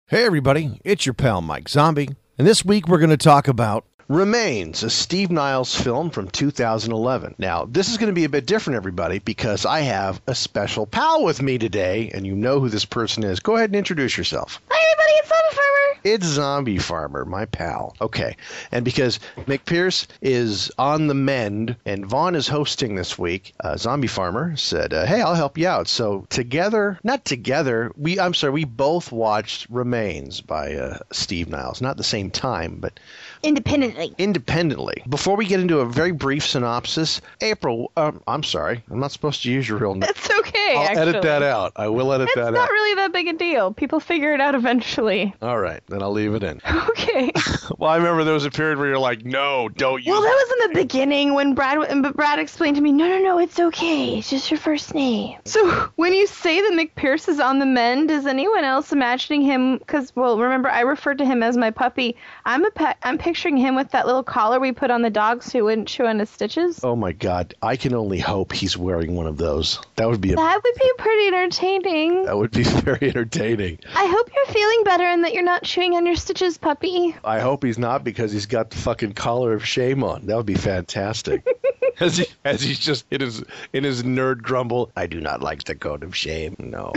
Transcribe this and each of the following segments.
Hey everybody, it's your pal Mike Zombie, and this week we're going to talk about Remains, a Steve Niles film from 2011. Now, this is going to be a bit different, everybody, because I have a special pal with me today, and you know who this person is. Go ahead and introduce yourself. Hi everybody, it's Zombie Farmer. It's Zombie Farmer, my pal. Okay, and because McPierce is on the mend and Vaughn is hosting this week, Zombie Farmer said, hey, I'll help you out. So we both watched Remains by Steve Niles. Not at the same time, but independently. Before we get into a very brief synopsis, April, I'm sorry, I'm not supposed to use your real name. That's okay, I'll edit that out. I will edit that out. It's not really that big a deal. People figure it out eventually. All right, then I'll leave it in. Okay. Well, I remember there was a period where you're like, no, don't use Well, that was in the beginning when Brad explained to me, no, it's okay. It's just your first name. So when you say that McPierce is on the mend, is anyone else imagining him? Because, well, remember, I referred to him as my puppy. I'm picturing him with that little collar we put on the dog so he wouldn't chew on his stitches. Oh my God! I can only hope he's wearing one of those. That would be pretty entertaining. That would be very entertaining. I hope you're feeling better and that you're not chewing on your stitches, puppy. I hope he's not, because he's got the fucking collar of shame on. That would be fantastic. As he's just in his nerd grumble. I do not like the code of shame. No.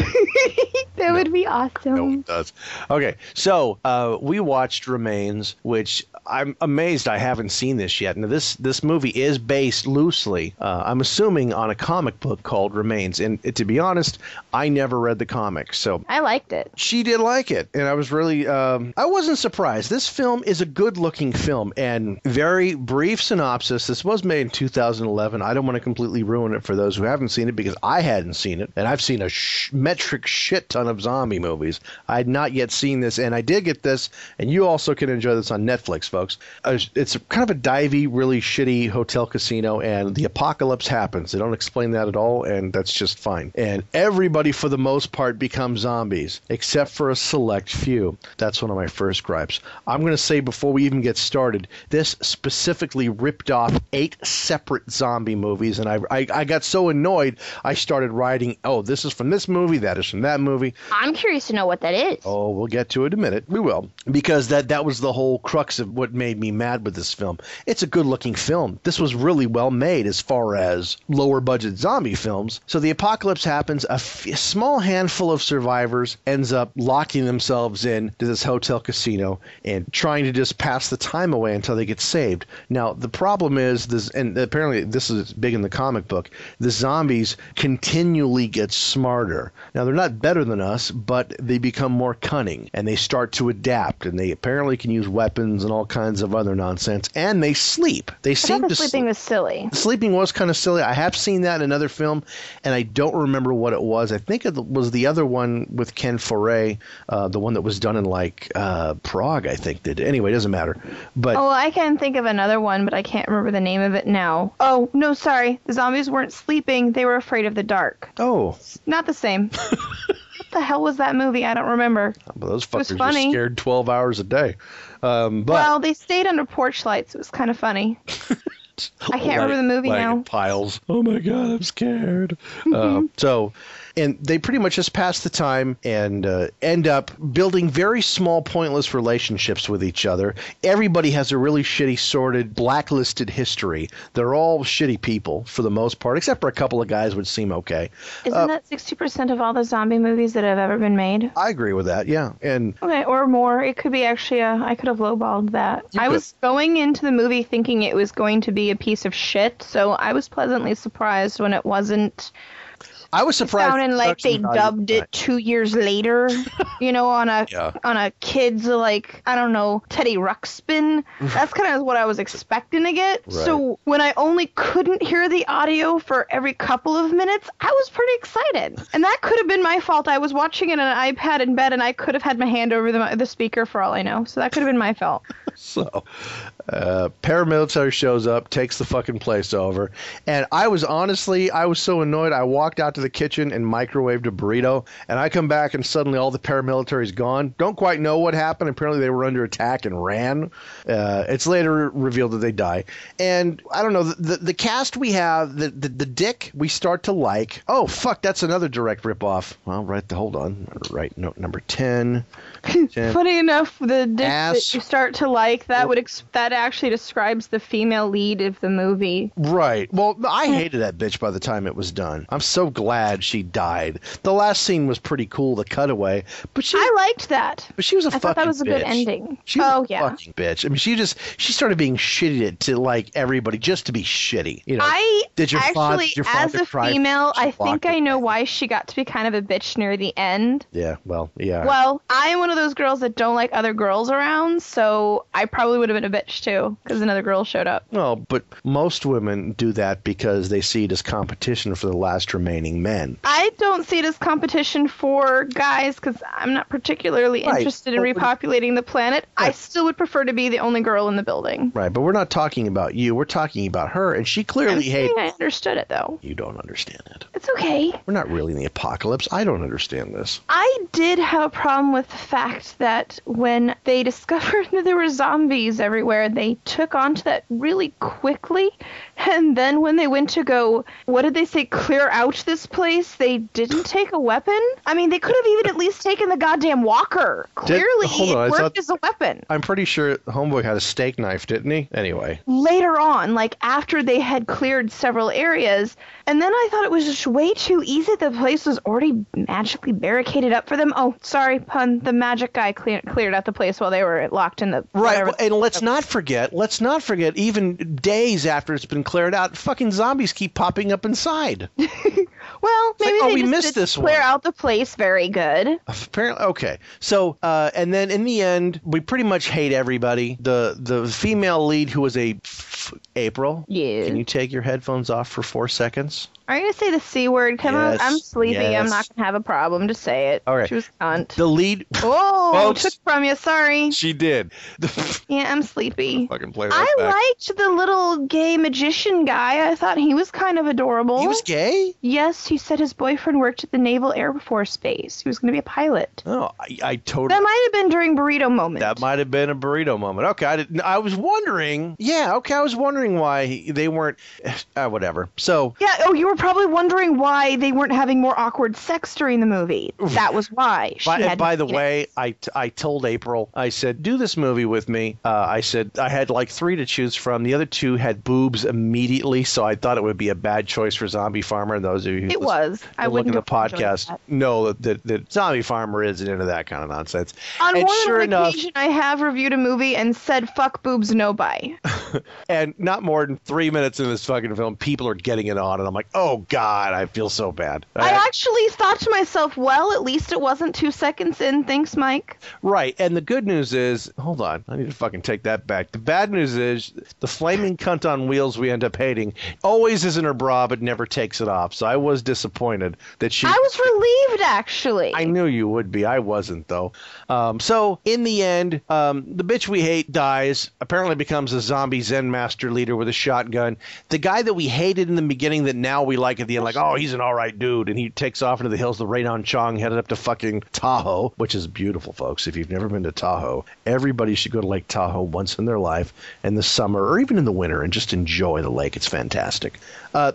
That would be awesome. No, it does. Okay, so we watched Remains, which I'm amazed I haven't seen this yet. Now, this movie is based loosely, I'm assuming, on a comic book called Remains. And to be honest, I never read the comic, so I liked it. She did like it, and I was really I wasn't surprised. This film is a good-looking film, and very brief synopsis. This was made in 2011. I don't want to completely ruin it for those who haven't seen it, because I hadn't seen it, and I've seen a metric shit ton of zombie movies. I had not yet seen this, and I did get this, and you also can enjoy this on Netflix, folks. It's kind of a divey, really shitty hotel casino, and the apocalypse happens. They don't explain that at all, and that's just fine. And everybody, for the most part, becomes zombies, except for a select few. That's one of my first gripes. I'm going to say, before we even get started, this specifically ripped off 8 separate zombie movies, and I got so annoyed, I started writing, oh, this is from this movie, that is from that movie. I'm curious to know what that is. Oh, we'll get to it in a minute. We will. Because that was the whole crux of what made me mad with this film. It's a good-looking film. This was really well made as far as lower-budget zombie films. So the apocalypse happens. A small handful of survivors ends up locking themselves in to this hotel casino and trying to just pass the time away until they get saved. Now, the problem is, and apparently this is big in the comic book, the zombies continually get smarter. Now, they're not better than us, but they become more cunning, and they start to adapt, and they apparently can use weapons and all kinds of other nonsense, and they sleep. They seem to sleeping was silly. Sleeping was kind of silly. I have seen that in another film, and I don't remember what it was. I think it was the other one with Ken Foray, the one that was done in Prague, I think. Anyway, it doesn't matter. But I can think of another one, but I can't remember the name of it now. Oh, no, sorry. The zombies weren't sleeping. They were afraid of the dark. Oh. Not the same. What the hell was that movie? I don't remember. Well, those fuckers were scared 12 hours a day. Well, they stayed under porch lights. It was kind of funny. I can't remember the movie now. Piles. Oh my God, I'm scared. And they pretty much just pass the time and end up building very small, pointless relationships with each other. Everybody has a really shitty, sordid, blacklisted history. They're all shitty people for the most part, except for a couple of guys which seem okay. Isn't that 60% of all the zombie movies that have ever been made? I agree with that, yeah. Okay, or more. It could be actually I could have lowballed that. I was going into the movie thinking it was going to be a piece of shit, so I was pleasantly surprised when it wasn't. I was surprised. Sounding like they dubbed it 2 years later, on a kid's, I don't know, Teddy Ruxpin. That's kind of what I was expecting to get. Right. So when I only couldn't hear the audio for every couple of minutes, I was pretty excited. And that could have been my fault. I was watching it on an iPad in bed, and I could have had my hand over the speaker for all I know. So that could have been my fault. So, paramilitary shows up, takes the fucking place over. And I was so annoyed. I walked out to the kitchen and microwaved a burrito. And I come back and suddenly all the paramilitary's gone. Don't quite know what happened. Apparently they were under attack and ran. It's later revealed that they die. And I don't know, the cast we have, the dick we start to like. Oh, fuck, that's another direct ripoff. Well, hold on. Right, note number 10. Funny enough, the dick Ass. that you start to like, that actually describes the female lead of the movie. Right. Well, I hated that bitch by the time it was done. I'm so glad she died. The last scene was pretty cool, the cutaway, but I liked that. But she was a I fucking thought that was a good bitch. ending. She was a fucking bitch. I mean, she started being shitty to like everybody just to be shitty. You know, did your father as a cry? female, I think I know why she got to be kind of a bitch near the end. Yeah, well, yeah. Well, I'm one of those girls that don't like other girls around, so I probably would have been a bitch too, because another girl showed up. Well, but most women do that because they see it as competition for the last remaining men. I don't see it as competition for guys, because I'm not particularly interested in repopulating the planet. Right. I still would prefer to be the only girl in the building. Right, but we're not talking about you. We're talking about her, and she clearly hated. I understood it, though. You don't understand it. It's okay. We're not really in the apocalypse. I don't understand this. I did have a problem with the fact that when they discovered that there were zombies everywhere, they took onto that really quickly. And then when they went to go, what did they say, clear out this place, they didn't take a weapon? I mean, they could have even at least taken the goddamn walker. Clearly, it worked as a weapon. I'm pretty sure Homeboy had a steak knife, didn't he? Anyway. Later on, like after they had cleared several areas, and then I thought it was just way too easy. The place was already magically barricaded up for them. Oh, sorry, pun. The magic guy cleared out the place while they were locked in the... Right, well, and let's not forget, even days after it's been cleared out, fucking zombies keep popping up inside. Well, maybe we missed this one. Clear out the place very good. Apparently, okay. So, and then in the end, we pretty much hate everybody. The female lead, who was April. Yeah. Can you take your headphones off for 4 seconds? Are you going to say the C word? Come on, I'm sleepy. Yes. I'm not going to have a problem. Just say it. All right. She was cunt. The lead... Oh, took from you. Sorry. She did. Yeah, I'm sleepy. Fucking play I back. liked the little gay magician guy. I thought he was kind of adorable. He was gay? Yes, he said his boyfriend worked at the Naval Air Force Base. He was going to be a pilot. Oh, I totally... That might have been during Burrito Moment. That might have been a burrito moment. Okay, I was wondering... Yeah, okay, I was wondering why they weren't... whatever. So... Yeah, you were probably wondering why they weren't having more awkward sex during the movie. That was why. By the way, I told April, I said, do this movie with me. I said, I had like 3 to choose from. The other 2 had boobs immediately, so I thought it would be a bad choice for Zombie Farmer. And those of you who look at the podcast know that Zombie Farmer isn't into that kind of nonsense. On more than one occasion, I have reviewed a movie and said, fuck boobs, no buy. And not more than 3 minutes in this fucking film, people are getting it on, and I'm like, oh, God, I feel so bad. I actually thought to myself, well, at least it wasn't 2 seconds in. Thanks, Mike. Right, and the good news is, hold on, I need to fucking take that back. The bad news is, the flaming cunt on wheels we end up hating always is in her bra, but never takes it off. So I was disappointed that she... I was relieved, actually. I knew you would be. I wasn't, though. So, in the end, the bitch we hate dies, apparently becomes a zombie Zen master leader with a shotgun. The guy that we hated in the beginning that now we like at the end, like, oh, he's an all right dude, and he takes off into the hills, the Raydon Chong headed up to fucking Tahoe, which is beautiful, folks. If you've never been to Tahoe, everybody should go to Lake Tahoe once in their life in the summer or even in the winter and just enjoy the lake. It's fantastic.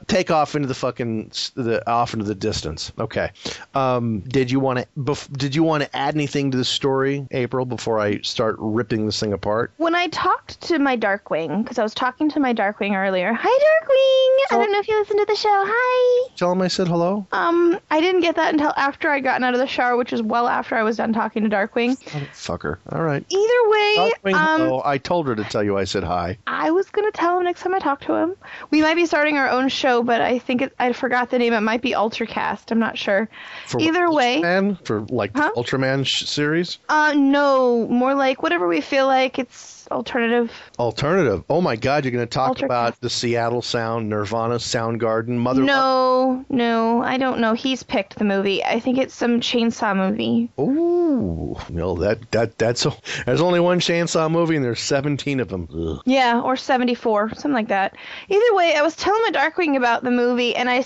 Take off into off into the distance. Okay. Did you want to add anything to the story, April, before I start ripping this thing apart? When I talked to my Darkwing, because I was talking to my Darkwing earlier. Hi, Darkwing. I don't know if you listened to the show. Hi. Tell him I said hello. I didn't get that until after I'd gotten out of the shower, which is well after I was done talking to Darkwing. Fucker. All right. Either way, Darkwing, I told her to tell you I said hi. I was gonna tell him next time I talk to him. We might be starting our own show, but I think I forgot the name. It might be Ultracast. I'm not sure. Either way. For like the Ultraman series? No, more like whatever we feel like. It's alternative. Alternative. Oh my God, you're going to talk Ultra about Cast. the Seattle Sound, Nirvana, Soundgarden, No, I don't know. He's picked the movie. I think it's some chainsaw movie. Ooh, no, there's only one Chainsaw movie and there's 17 of them. Ugh. Yeah, or 74, something like that. Either way, I was telling my Darkwing about the movie, and I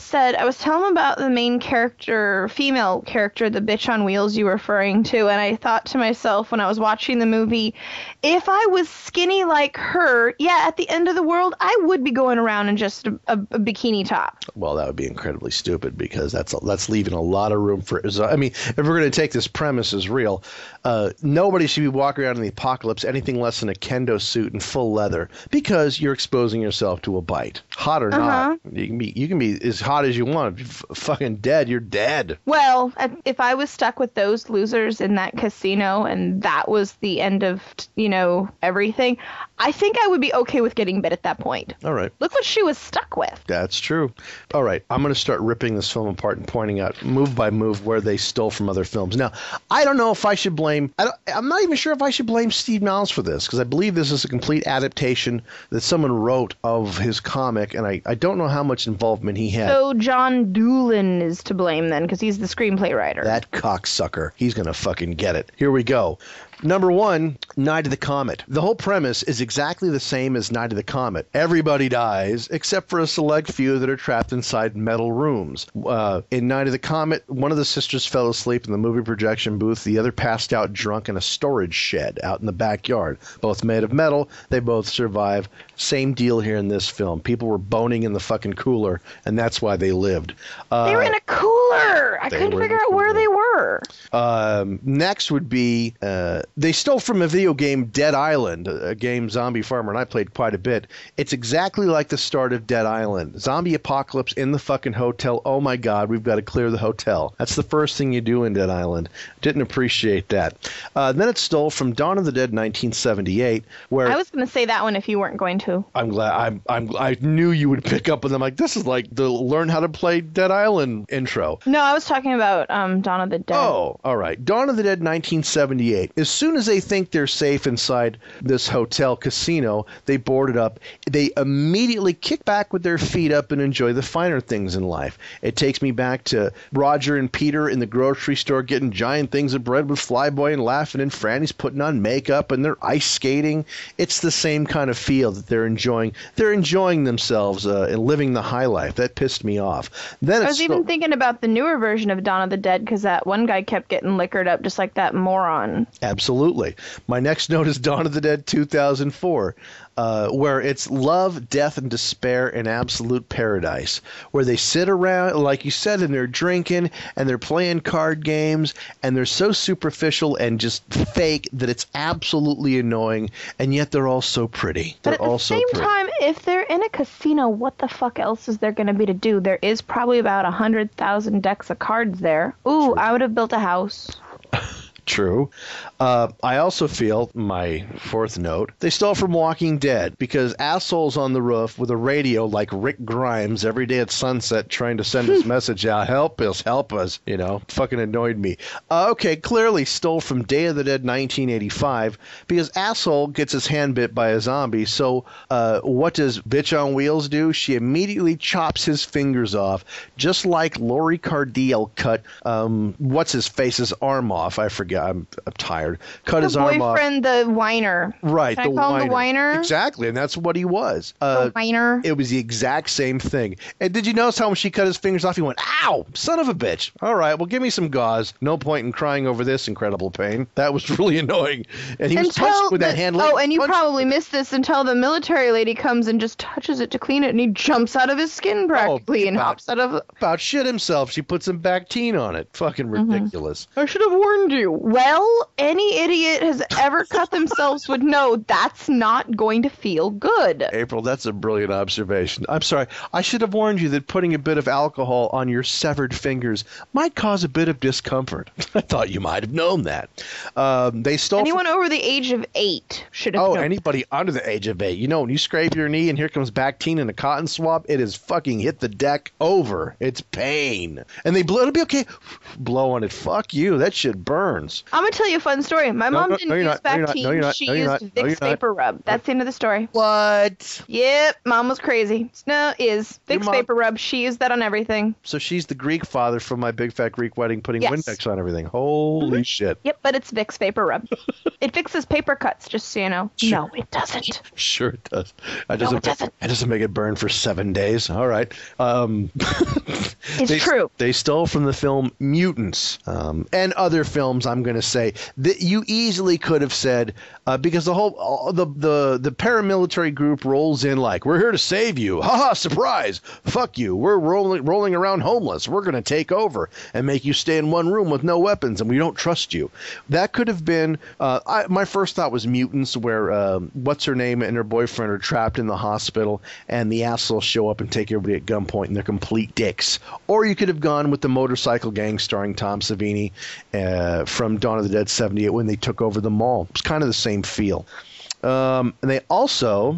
was telling him about the main character, female character, the bitch on wheels you were referring to, and I thought to myself when I was watching the movie, if I was skinny like her, yeah, at the end of the world, I would be going around in just a bikini top. Well, that would be incredibly stupid because that's leaving a lot of room for. I mean, if we're going to take this premise as real, nobody should be walking around in the apocalypse anything less than a kendo suit and full leather because you're exposing yourself to a bite. Hot or not, you can be as hot as you want. If you're fucking dead, you're dead. Well, if I was stuck with those losers in that casino and that was the end of, everything, I think I would be okay with getting bit at that point. All right. Look what she was stuck with. That's true. All right. I'm going to start ripping this film apart and pointing out move by move where they stole from other films. Now, I don't know if I should blame, I'm not even sure if I should blame Steve Niles for this because I believe this is a complete adaptation that someone wrote of his comic, and I don't know how much involvement he had. So John Doolin is to blame then because he's the screenplay writer. That cocksucker. He's going to fucking get it. Here we go. Number one, Night of the Comet. The whole premise is exactly the same as Night of the Comet. Everybody dies, except for a select few that are trapped inside metal rooms. In Night of the Comet, one of the sisters fell asleep in the movie projection booth. The other passed out drunk in a storage shed out in the backyard. Both made of metal. They both survive. Same deal here in this film. People were boning in the fucking cooler, and that's why they lived. They were in a cooler. I couldn't figure out where they were. Next would be... they stole from a video game, Dead Island, a game Zombie Farmer and I played quite a bit. It's exactly like the start of Dead Island. Zombie apocalypse in the fucking hotel. Oh my God, we've got to clear the hotel. That's the first thing you do in Dead Island. Didn't appreciate that. Then it stole from Dawn of the Dead 1978, where... I was going to say that one if you weren't going to. I'm glad. I knew you would pick up on them. Like, this is like the Learn How to Play Dead Island intro. No, I was talking about Dawn of the Dead. Oh, all right. Dawn of the Dead 1978. As soon as they think they're safe inside this hotel casino, they board it up. They immediately kick back with their feet up and enjoy the finer things in life. It takes me back to Roger and Peter in the grocery store getting giant things of bread with Flyboy and laughing, and Franny's putting on makeup and they're ice skating. It's the same kind of feel that they're enjoying. They're enjoying themselves and living the high life. That pissed me off. Then I was even thinking about the newer version of Dawn of the Dead because that one guy kept getting liquored up just like that moron. Absolutely. My next note is Dawn of the Dead 2004, where it's love, death, and despair in absolute paradise, where they sit around, like you said, and they're drinking, and they're playing card games, and they're so superficial and just fake that it's absolutely annoying, and yet they're all so pretty. But at the same time, if they're in a casino, what the fuck else is there going to be to do? There is probably about 100,000 decks of cards there. Ooh, I would have built a house. True. I also feel, my fourth note, they stole from Walking Dead because assholes on the roof with a radio like Rick Grimes every day at sunset trying to send his message out, help us, fucking annoyed me. Okay, clearly stole from Day of the Dead 1985 because asshole gets his hand bit by a zombie, so what does Bitch on Wheels do? She immediately chops his fingers off, just like Lori Cardille cut, what's-his-face's arm off, I forget. I'm tired. Cut his arm off. Boyfriend, the whiner. Right, Can I call him the whiner? Exactly, and that's what he was. The whiner. It was the exact same thing. And did you notice how when she cut his fingers off, he went, ow, son of a bitch. All right, well, give me some gauze. No point in crying over this incredible pain. That was really annoying. And he was punching with that hand. Oh, and you probably missed this until the military lady comes and just touches it to clean it, and he jumps out of his skin practically and hops out of... About shit himself. She put some Bactine on it. Fucking ridiculous. I should have warned you. Well, any idiot has ever cut themselves would know that's not going to feel good. April, that's a brilliant observation. I'm sorry. I should have warned you that putting a bit of alcohol on your severed fingers might cause a bit of discomfort. I thought you might have known that. They stole anyone over the age of 8 should have known. Anybody under the age of 8. You know, when you scrape your knee and here comes Bactine and a cotton swab, it is fucking hit the deck over. It's pain. And they blow. It'll be okay. Blow on it. Fuck you. That shit burns. once. I'm gonna tell you a fun story. My mom didn't use Bactine. She used Vicks Vapor Rub. That's the end of the story. What? Yep, mom was crazy. No, Vicks Vapor Rub. She used that on everything. So she's the Greek father from My Big Fat Greek Wedding, putting Windex on everything. Holy shit. Yep, but it's Vicks Vapor Rub. It fixes paper cuts, just so you know. Sure. No, it doesn't. Sure it does. It doesn't. It doesn't make it burn for 7 days. All right. It's true. They stole from the film Mutants and other films. I'm going to say that you easily could have said because the paramilitary group rolls in like, we're here to save you. Ha, surprise. Fuck you. We're rolling around homeless. We're going to take over and make you stay in one room with no weapons, and we don't trust you. That could have been my first thought was Mutants, where what's her name and her boyfriend are trapped in the hospital, and the assholes show up and take everybody at gunpoint, and they're complete dicks. Or you could have gone with the Motorcycle Gang starring Tom Savini from Dawn of the Dead 78 when they took over the mall. It's kind of the same feel. And they also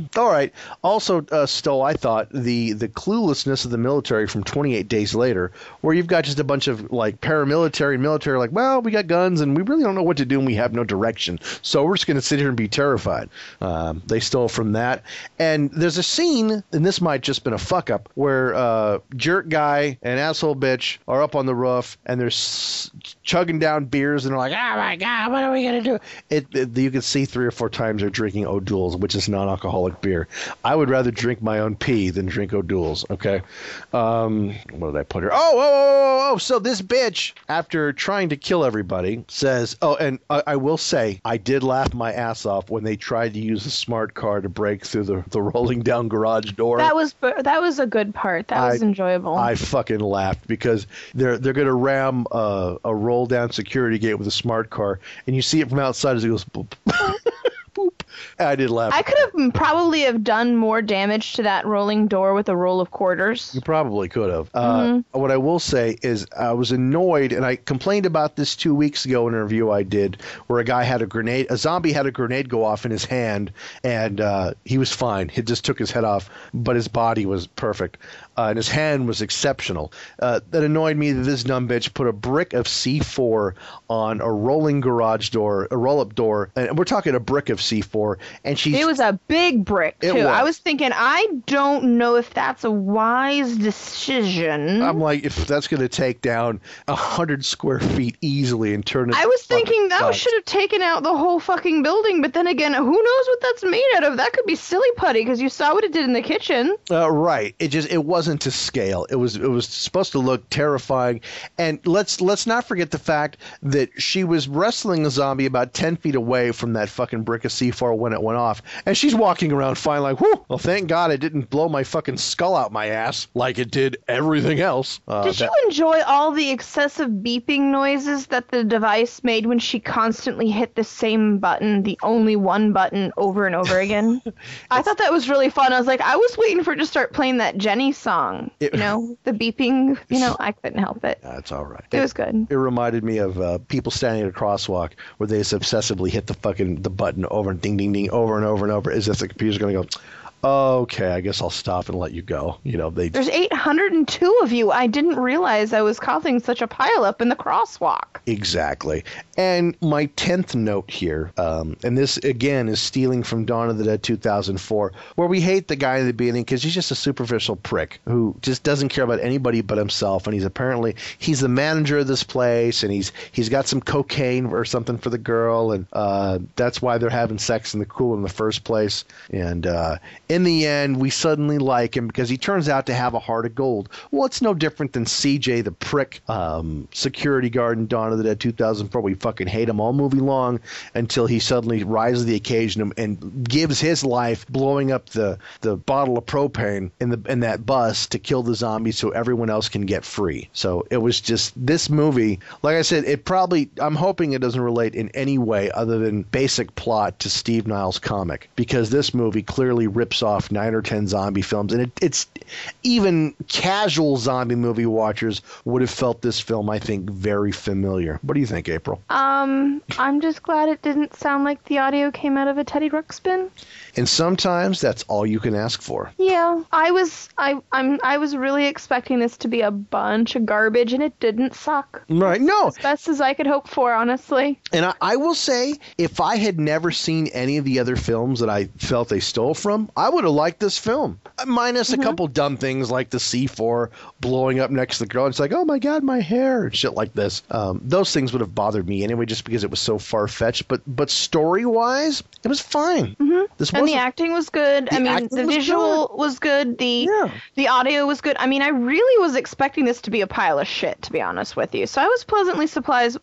stole, I thought, the cluelessness of the military from 28 Days Later, where you've got just a bunch of like paramilitary and military like, well, we got guns and we really don't know what to do and we have no direction, so we're just going to sit here and be terrified. They stole from that. And there's a scene, and this might just been a fuck up, where jerk guy and asshole bitch are up on the roof and they're chugging down beers and they're like, oh my god, what are we going to do? You can see 3 or 4 times they're drinking O'Doul's, which is non-alcoholic beer. I would rather drink my own pee than drink O'Doul's. Okay. What did I put here? Oh! So this bitch, after trying to kill everybody, says, oh, and I will say, I did laugh my ass off when they tried to use a smart car to break through the rolling down garage door. That was a good part. That was enjoyable. I fucking laughed because they're going to ram a roll down security gate with a smart car, and you see it from outside as it goes boop. Boop. I did laugh. I could have probably have done more damage to that rolling door with a roll of quarters. You probably could have. What I will say is I was annoyed, and I complained about this 2 weeks ago in a review I did, where a zombie had a grenade go off in his hand, and he was fine. He just took his head off, but his body was perfect. And his hand was exceptional. That annoyed me that this dumb bitch put a brick of C4 on a rolling garage door, a roll-up door, and we're talking a brick of C4, and it was a big brick, too. I was thinking, I don't know if that's a wise decision. I'm like, if that's going to take down 100 square feet easily and turn it... I was thinking that should have taken out the whole fucking building, but then again, who knows what that's made out of? That could be silly putty, because you saw what it did in the kitchen. Right. It wasn't to scale. It was supposed to look terrifying. And let's not forget the fact that she was wrestling a zombie about 10 feet away from that fucking brick of C4 when it went off, and she's walking around fine like, whew, well, thank God it didn't blow my fucking skull out my ass like it did everything else. Did you enjoy all the excessive beeping noises that the device made when she constantly hit the same button, the only one button, over and over again? I thought that was really fun. I was like, I was waiting for it to start playing that Jenny song. The beeping, I couldn't help it. That's all right. It was good. It reminded me of people standing at a crosswalk where they just obsessively hit the button over and ding, ding, ding, over and over and over, as if the computer's going to go, okay, I guess I'll stop and let you go. There's 802 of you. I didn't realize I was causing such a pileup in the crosswalk. Exactly. And my 10th note here, and this again is stealing from Dawn of the Dead 2004, where we hate the guy in the beginning because he's just a superficial prick who just doesn't care about anybody but himself, and he's the manager of this place, and he's got some cocaine or something for the girl, and that's why they're having sex in the pool in the first place. And in the end, we suddenly like him because he turns out to have a heart of gold. Well, it's no different than CJ the prick security guard in Dawn of the Dead 2004. We fucking hate him all movie long until he suddenly rises to the occasion and gives his life blowing up the bottle of propane in that bus to kill the zombies so everyone else can get free. So it was just this movie. Like I said, I'm hoping it doesn't relate in any way other than basic plot to Steve Niles' comic, because this movie clearly rips off 9 or 10 zombie films, and it's even casual zombie movie watchers would have felt this film, I think, very familiar. What do you think, April? I'm just glad it didn't sound like the audio came out of a Teddy Ruxpin. And sometimes that's all you can ask for. Yeah, I was really expecting this to be a bunch of garbage, and it didn't suck. Right? No, As best as I could hope for, honestly. and I will say, if I had never seen any of the other films that I felt they stole from, I would have liked this film. Minus a couple dumb things like the C4 blowing up next to the girl. It's like, oh my God, my hair, and shit like this. Those things would have bothered me anyway, just because it was so far-fetched. But story-wise, it was fine. This And the wasn't- acting was good. The I mean, acting the was visual was good. The audio was good. I mean, I really was expecting this to be a pile of shit, to be honest with you. So I was pleasantly surprised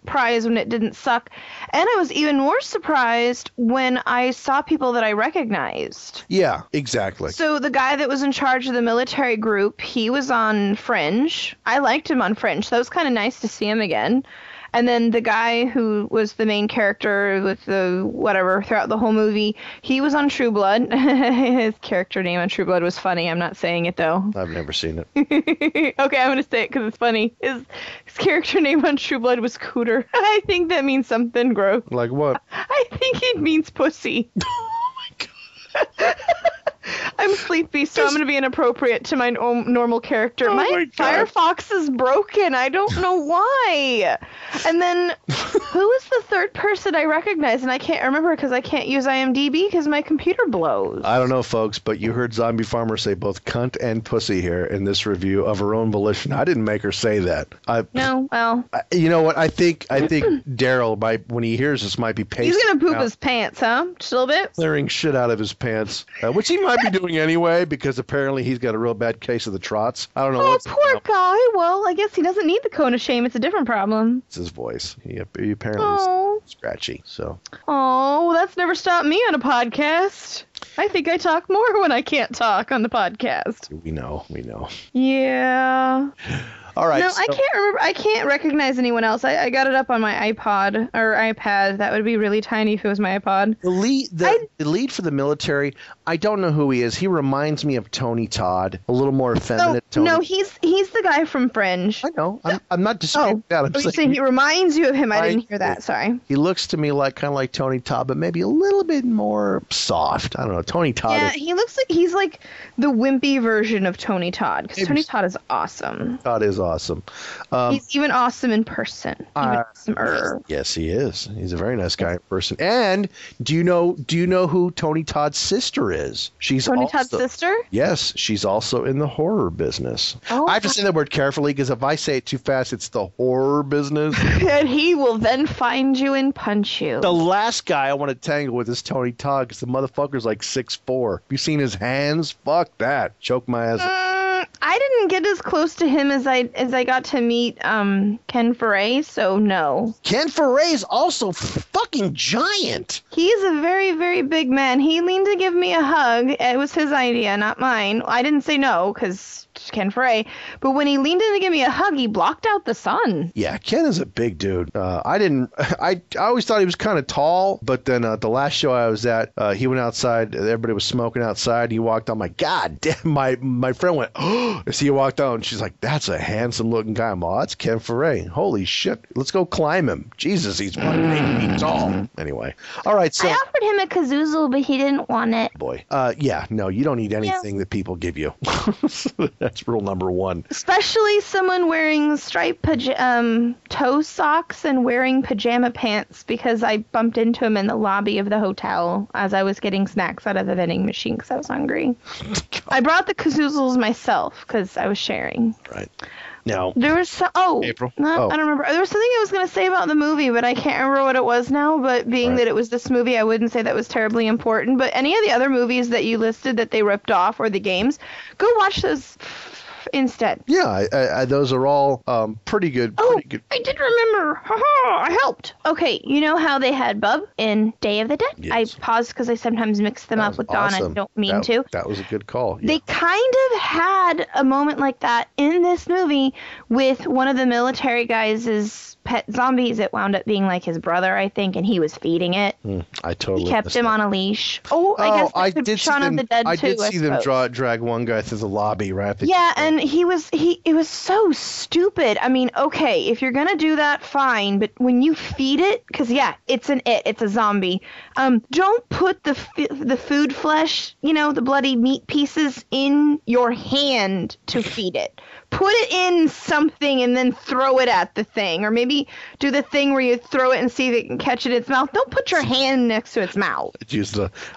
when it didn't suck. And I was even more surprised when I saw people that I recognized. Yeah, exactly. So the guy that was in charge of the military group, he was on Fringe. I liked him on Fringe. So that was kind of nice to see him again. And then the guy who was the main character with the whatever throughout the whole movie, he was on True Blood. His character name on True Blood was funny. I'm not saying it, though. I've never seen it. Okay, I'm going to say it because it's funny. His character name on True Blood was Cooter. I think that means something gross. Like what? I think it means pussy. Oh my God. I'm sleepy, so I'm going to be inappropriate to my normal character. Oh my God. Firefox is broken. I don't know why. And then, who was the third person I recognized? And I can't remember because I can't use IMDb because my computer blows. I don't know, folks, but you heard Zombie Farmer say both cunt and pussy here in this review of her own volition. I didn't make her say that. No, well, You know what? I think Daryl, when he hears this, might be pacing he's going to poop out, his pants, huh? Just a little bit? clearing shit out of his pants, which he might be doing anyway because apparently he's got a real bad case of the trots. I don't know. Oh, what's poor guy. Well, I guess he doesn't need the cone of shame. It's a different problem. It's his voice. He apparently Oh. is scratchy. So Oh, that's never stopped me on a podcast. I think I talk more when I can't talk on the podcast. we know. Yeah. All right. No, so- I can't remember. I can't recognize anyone else. I got it up on my iPod or iPad. That would be really tiny if it was my iPod. The lead for the military, I don't know who he is. He reminds me of Tony Todd, a little more effeminate. Tony. No, he's the guy from Fringe. I know. I'm not disputing that. I'm You're saying saying he reminds you of him. I didn't hear that. Right. Sorry. he looks to me kind of like Tony Todd, but maybe a little bit more soft. I don't know. Tony Todd. Yeah, he looks like he's like the wimpy version of Tony Todd because Tony Todd is awesome. Todd is awesome. He's even awesome in person. Even awesomer. Yes, he is. He's a very nice guy in person. And do you know who Tony Todd's sister is? She's Tony also, Todd's sister? Yes, she's also in the horror business. Oh. I have to say that word carefully because if I say it too fast, it's the horror business. And he will then find you and punch you. The last guy I want to tangle with is Tony Todd because the motherfucker's like 6'4". Have you seen his hands? Fuck that. Choke my ass. I didn't get as close to him as I got to meet Ken Foray, so no. Ken Foray's also fucking giant. He's a very, very big man. He leaned to give me a hug. It was his idea, not mine. I didn't say no, because Ken Foray. But when he leaned in to give me a hug, he blocked out the sun. Yeah, Ken is a big dude. I always thought he was kind of tall, but then the last show I was at, he went outside. Everybody was smoking outside. He walked on. My God damn, my friend went, oh, as he walked out, and she's like, that's a handsome looking guy. I'm like, oh, that's Ken Foray. Holy shit. Let's go climb him. Jesus, he's fucking 8 feet tall. Anyway. All right, so. I offered him a kazoozle, but he didn't want it. Boy. Yeah, no, you don't need anything that people give you. That's rule number one. Especially someone wearing striped toe socks and wearing pajama pants, because I bumped into him in the lobby of the hotel as I was getting snacks out of the vending machine because I was hungry. I brought the kazoozles myself because I was sharing. Right. Now, There was April? No, Oh. I don't remember. There was something I was going to say about the movie, but I can't remember what it was now. But being that it was this movie, I wouldn't say that was terribly important. But any of the other movies that you listed that they ripped off or the games, go watch those instead. Yeah, those are all pretty good. Oh, Pretty good. I did remember. Haha, I helped. Okay, you know how they had Bub in Day of the Dead? Yes. I paused because I sometimes mix them up with Dawn. Awesome. I don't mean to. That was a good call. Yeah. They kind of had a moment like that in this movie with one of the military guys' pet zombies. It wound up being like his brother, I think, and he was feeding it. I totally He kept missed him that. on a leash. Oh, I guess I that could be did see Shaun them. of the Dead I too, did see them suppose. drag one guy through the lobby, right? Yeah, and it was so stupid. I mean, okay, if you're gonna do that, fine, but when you feed it, because yeah, it's a zombie. Don't put the food flesh, the bloody meat pieces in your hand to feed it. Put it in something and then throw it at the thing, or maybe do the thing where you throw it and see if it can catch it in its mouth. Don't put your hand next to its mouth.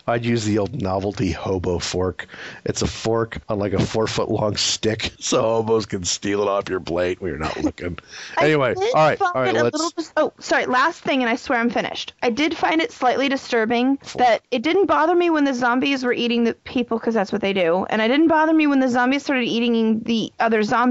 I'd use the old novelty hobo fork. It's a fork on like a 4-foot long stick, so hobos can steal it off your plate when you're not looking. Anyway, all right, sorry, last thing, and I swear I'm finished. I did find it slightly disturbing that it didn't bother me when the zombies were eating the people, because that's what they do, and it didn't bother me when the zombies started eating the other zombies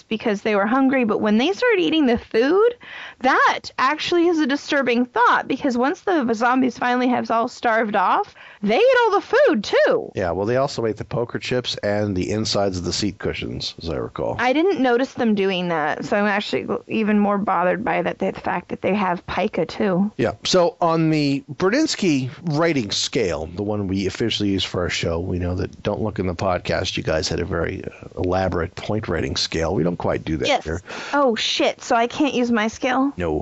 because they were hungry, but when they started eating the food, that actually is a disturbing thought, because once the zombies finally have all starved off, they ate all the food too. Yeah, well, they also ate the poker chips and the insides of the seat cushions, as I recall. I didn't notice them doing that, so I'm actually even more bothered by the fact that they have pica too. Yeah, so on the Berdinsky rating scale, the one we officially use for our show, we know that don't look in the podcast, you guys had a very elaborate point rating scale. We don't quite do that here. Oh, shit, so I can't use my scale? No,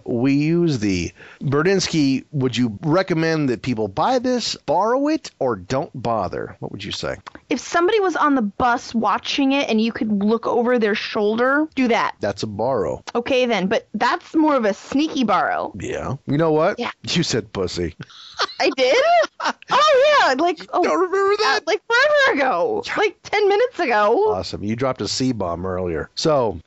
we use the Berdinsky. Would you recommend that people buy this, borrow it, or don't bother? What would you say? If somebody was on the bus watching it and you could look over their shoulder, do that. That's a borrow. Okay, then, but that's more of a sneaky borrow. Yeah. You know what? Yeah. You said pussy. I did? Oh, yeah, Don't remember that? like forever ago. Like 10 minutes ago. Awesome. You dropped a C-bomb earlier. So.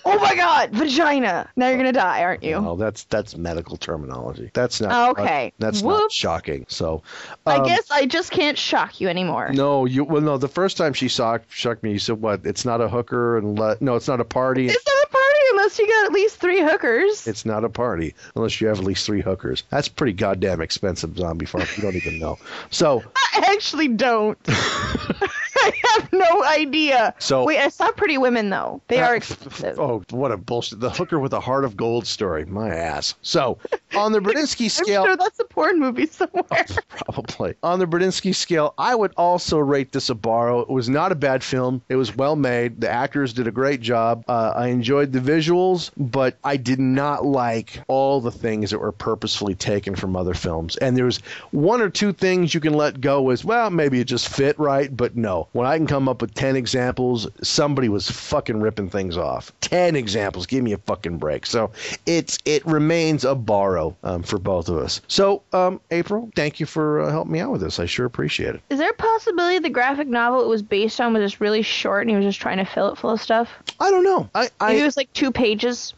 Oh, my God. Vagina. Now you're going to die, aren't you? No, that's medical terminology. That's not. Okay. That's Whoops. not shocking. So. I guess I just can't shock you anymore. No, no. The first time she shocked me, you said, what? It's not a hooker no, it's not a party. It's not a party unless you got at least 3 hookers. It's not a party unless you have at least 3 hookers. That's pretty goddamn expensive, Zombie Farm. You don't even know. So. I actually don't. I have no idea. So wait, I saw Pretty Women though. They are expensive. Oh, what a bullshit! The hooker with a heart of gold story. My ass. So on the Berdinsky scale, I'm sure that's a porn movie somewhere. Probably. On the Berdinsky scale, I would also rate this a borrow. It was not a bad film. It was well made. The actors did a great job. I enjoyed the visuals, but I did not like all the things that were purposefully taken from other films. And there's 1 or 2 things you can let go as, well, maybe it just fit right, but no. When I can come up with 10 examples, somebody was fucking ripping things off. 10 examples. Give me a fucking break. So it remains a borrow for both of us. So, April, thank you for helping me out with this. I sure appreciate it. Is there a possibility the graphic novel it was based on was just really short and he was just trying to fill it full of stuff? I don't know. Maybe it was like 2 pages.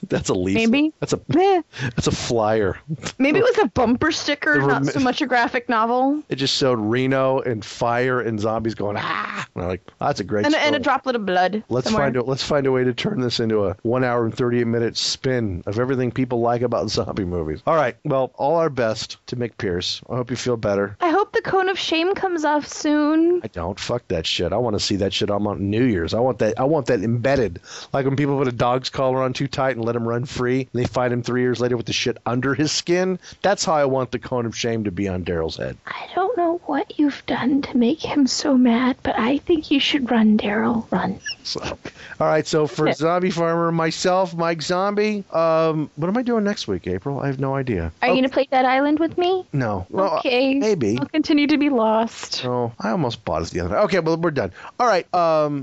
That's a leaf. Maybe. That's a flyer. Maybe it was a bumper sticker, not so much a graphic novel. It just showed Reno and fire and zombies going, ah. And I'm like, oh, that's a great story. And a droplet of blood. Let's find a way to turn this into a 1 hour and 38-minute spin of everything people like about zombie movies. All right. Well, all our best to Mick Pierce. I hope you feel better. I hope the Cone of Shame comes off soon. I don't. Fuck that shit. I want to see that shit on New Year's. I want that embedded. Like when people put a dog's collar on too tight and let him run free, and they find him 3 years later with the shit under his skin. That's how I want the Cone of Shame to be on Daryl's head. I don't know what you've done to make him so mad, but I think you should run, Daryl. Run. So, all right. So for Zombie Farmer, myself, Mike Zombie, what am I doing next week, April? I have no idea. Are you going to play Dead Island with me? No. Okay. Maybe. I'll continue to be lost. Oh, I almost bought us the other night. Okay, well, we're done. All right.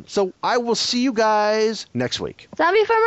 So I will see you guys next week. Zombie Farmer